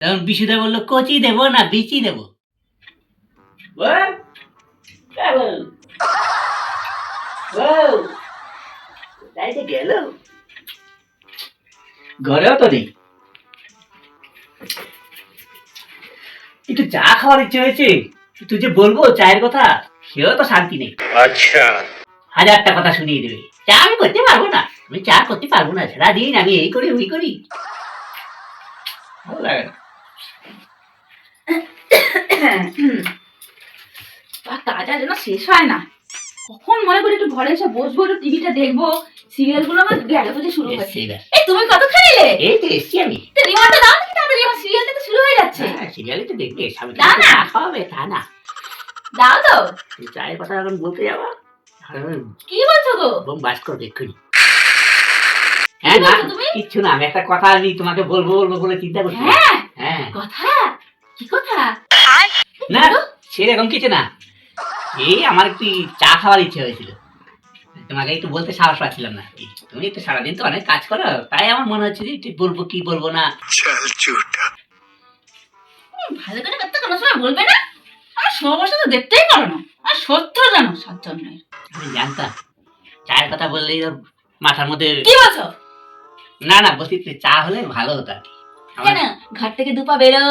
তখন বিশুদা বললো কচি দেবো না বিচি দেবো। বল বল বল তাই তো গেল, ঘরেও তো নেই। একটু চা খাওয়ার ইচ্ছে হয়েছে, তুই যে বলবো চায়ের কথা সেও তো শান্তি নেই। আচ্ছা, হাজারটা কথা শুনিয়ে দেবে। চা আমি করতে পারবো না, আমি চা করতে পারবো না, সারাদিন আমি এই করি ওই করি, ভালো লাগে না। কাজটা যেন শেষ হয় না, কখন মনে করি একটু ঘরে এসে বসবো, একটু টিভিটা দেখবো, সিরিয়াল গুলো আমার গেলে বুঝে শুরু হচ্ছে। এই তুমি কত খাইলে? এই তো এসছি আমি। রিমোটটা দাও দেখি তাড়াতাড়ি, আমার সিরিয়ালটা তো শুরু হয়ে যাচ্ছে। সিরিয়ালে তো দেখবে, স্বামী দাও না। চা খাওয়াবে তা না। দাও তো। চায়ের কথা এখন বলতে যাবো, কি বলছো গো? বোম বাস করবে এক্ষুনি। হ্যাঁ না কিচ্ছু না, আমি একটা কথা আমি তোমাকে বলবো বলবো বলে চিন্তা করছি। হ্যাঁ হ্যাঁ কথা, কি কথা? না সেরকম কিছু না, এই আমার একটু চা খাওয়ার ইচ্ছে হয়েছিল, তোমাকে একটু বলতে সাহস পাচ্ছিলাম না। তুমি তো সারাদিন তো অনেক কাজ করো, তাই আমার মনে হচ্ছে যে একটু বলবো কি বলবো না। ভালো করে কথা কোনো সময় বলবে না, আমার সমস্যা তো দেখতেই পারো না, আর সত্য জানো সচ্চন্নের। আমি জানতাম চায়ের কথা বললেই ওর মাথার মধ্যে। কি বলছো? না না বলছি চা হলে ভালো হতো আর কি। কেন ঘাট থেকে দুপা বেরো,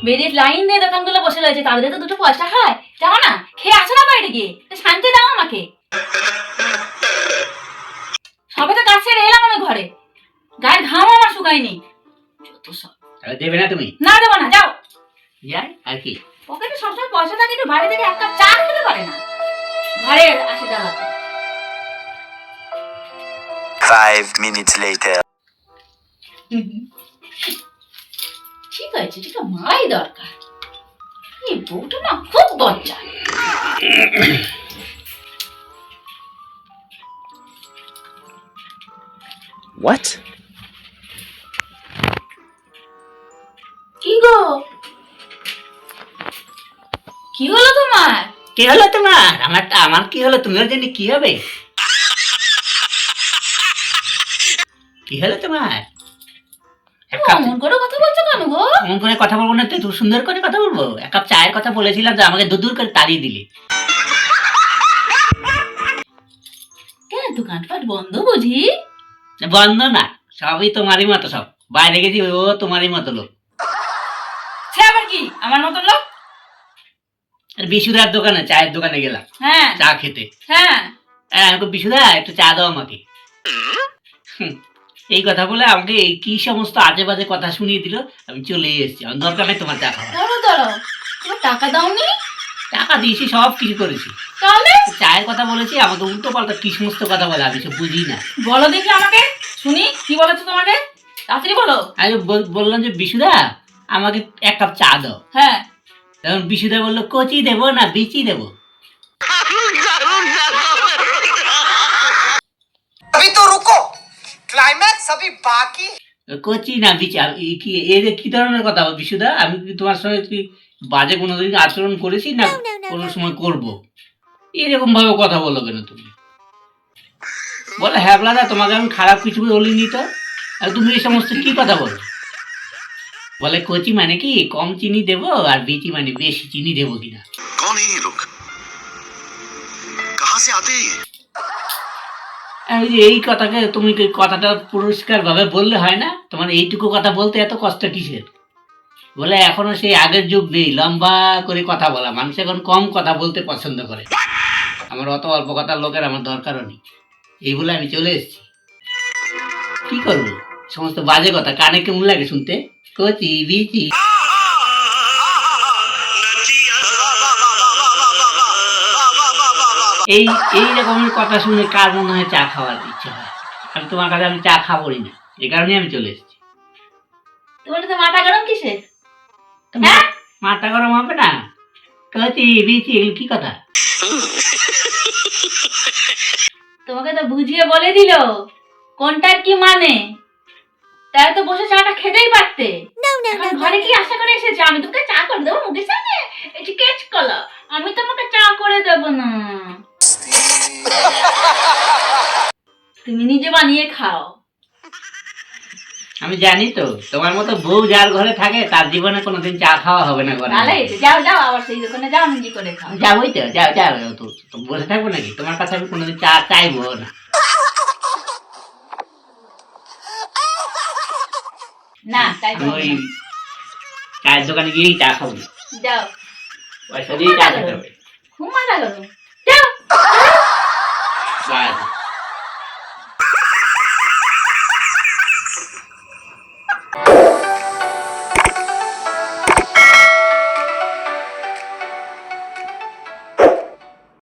বেরিয়ে লাইন দিয়ে দোকানগুলো বসে রয়েছে, তাদের তো দুটো পয়সা হয়, যাও না খেয়ে আসো না বাইরে গিয়ে, শান্তি দাও আমাকে। সবে তো কাজ ছেড়ে এলাম আমি ঘরে, গায়ের ঘাম আমার শুকায়নি, যত সব। দেবে না তুমি? না দেবো না, যাও। যাই আর কি, পকেটে সবসময় পয়সা থাকে, একটু বাইরে থেকে এক কাপ চা খেতে পারে না, ঘরে আসে দাঁড়াতে। 5 minutes later. ঠিক আছে, এটা মারাই দরকার, এই বউটা না খুব বজ্জা। What? কি গো, কি হলো তোমার? কি হলো তোমার? আমার কি হলো, তুমিও জানি কি হবে। কি হলো তোমার? অমন করে কথা বলছো কেন গো? অমন করে কথা বলবো না তো, একটু সুন্দর করে কথা বলবো। এক কাপ চায়ের কথা বলেছিলাম তো আমাকে দূর করে তাড়িয়ে দিলে। কেন দোকানপাট বন্ধ বুঝি? বন্ধ না, সবই তোমারই মতো, সব বাইরে গেছি ও তোমারই মতো লোক। সে আবার কি আমার মতো লোক? আর বিশুদার দোকানে, চায়ের দোকানে গেলাম হ্যাঁ চা খেতে। হ্যাঁ আমাকে বিশুদা একটু চা দাও আমাকে। এই কথা বলে আমাকে এই কি সমস্ত আজে বাজে কথা শুনিয়ে দিল, আমি চলে এসেছি। আমার দরকার নেই তোমার চা খাওয়া। ধরো ধরো, তোমার টাকা দাওনি? টাকা দিয়েছি, সব কিছু করেছি, তাহলে চায়ের কথা বলেছি, আমাকে উল্টো পাল্টা কি সমস্ত কথা বলে আমি সব বুঝি না। বলো দেখি আমাকে শুনি, কি বলেছো তোমাকে, তাড়াতাড়ি বলো। আমি বললাম যে বিশুদা আমাকে এক কাপ চা দাও। হ্যাঁ তখন বিশুদা বললো কচি দেবো না বিচি দেবো। अभी तो रुको, क्लाइमैक्स अभी बाकी। কচি না বিচি, কি এই যে কি ধরনের কথা বিশুদা? আমি কি তোমার সঙ্গে কি বাজে কোনোদিন আচরণ করেছি না কোনো সময় করব? এরকম ভাবে কথা বলো কেন তুমি? বলে হ্যাঁ ব্লাদা, তোমাকে আমি খারাপ কিছু বলিনি তো, আর তুমি এই সমস্ত কি কথা বলো? বলে কচি মানে কি কম চিনি দেবো, আর বিচি মানে বেশি চিনি দেবো কিনা। कौन है ये लोग? कहाँ से आते हैं ये? এই কথাকে তুমি কথাটা পরিষ্কার ভাবে বললে হয় না? তোমার এইটুকু কথা বলতে এত কষ্ট কিসের? বলে এখনো সেই আগের যুগ নেই, লম্বা করে কথা বলা, মানুষ এখন কম কথা বলতে পছন্দ করে। আমার অত অল্প কথার লোকের আমার দরকারও নেই, এই বলে আমি চলে এসেছি। কি করবো, সমস্ত বাজে কথা কানে কেমন লাগে শুনতে? কচি বিচি, এই এই রকমের কথা শুনে কার মনে হয় চা খাওয়ার ইচ্ছে হয়? আমি তোমার কাছে আমি চা খাবোই না, এই কারণে আমি চলে এসেছি। তোমার তো মাথা গরম কিসের? মাথা গরম হবে না? কচি বিচি এগুলো কি কথা? তোমাকে তো বুঝিয়ে বলে দিল কোনটার কি মানে, তাই তো বসে চাটা খেতেই পারতে। এখন ঘরে কি আশা করে এসেছে আমি তোকে চা করে দেবো মুখের সামনে? এটি কেচ কলা, আমি তোমাকে চা করে দেব না, তুমি নিজে বানিয়ে খাও। আমি জানি তো তোমার মতো বউ যার ঘরে থাকে তার জীবনে কোনোদিন চা খাওয়া হবে না ঘরে। ভালো হয়েছে, যাও যাও আবার সেই দোকানে যাও, নিজে করে খাও। যাবোই তো, যাও যাও তো বসে থাকবো নাকি? তোমার কাছে আমি কোনোদিন চা চাইবো না। না তাই তো আমি ওই চায়ের দোকানে গিয়েই চা খাবো না, যাও, পয়সা দিয়ে চা খেতে হবে। খুব মজা করো, যাও। বাস।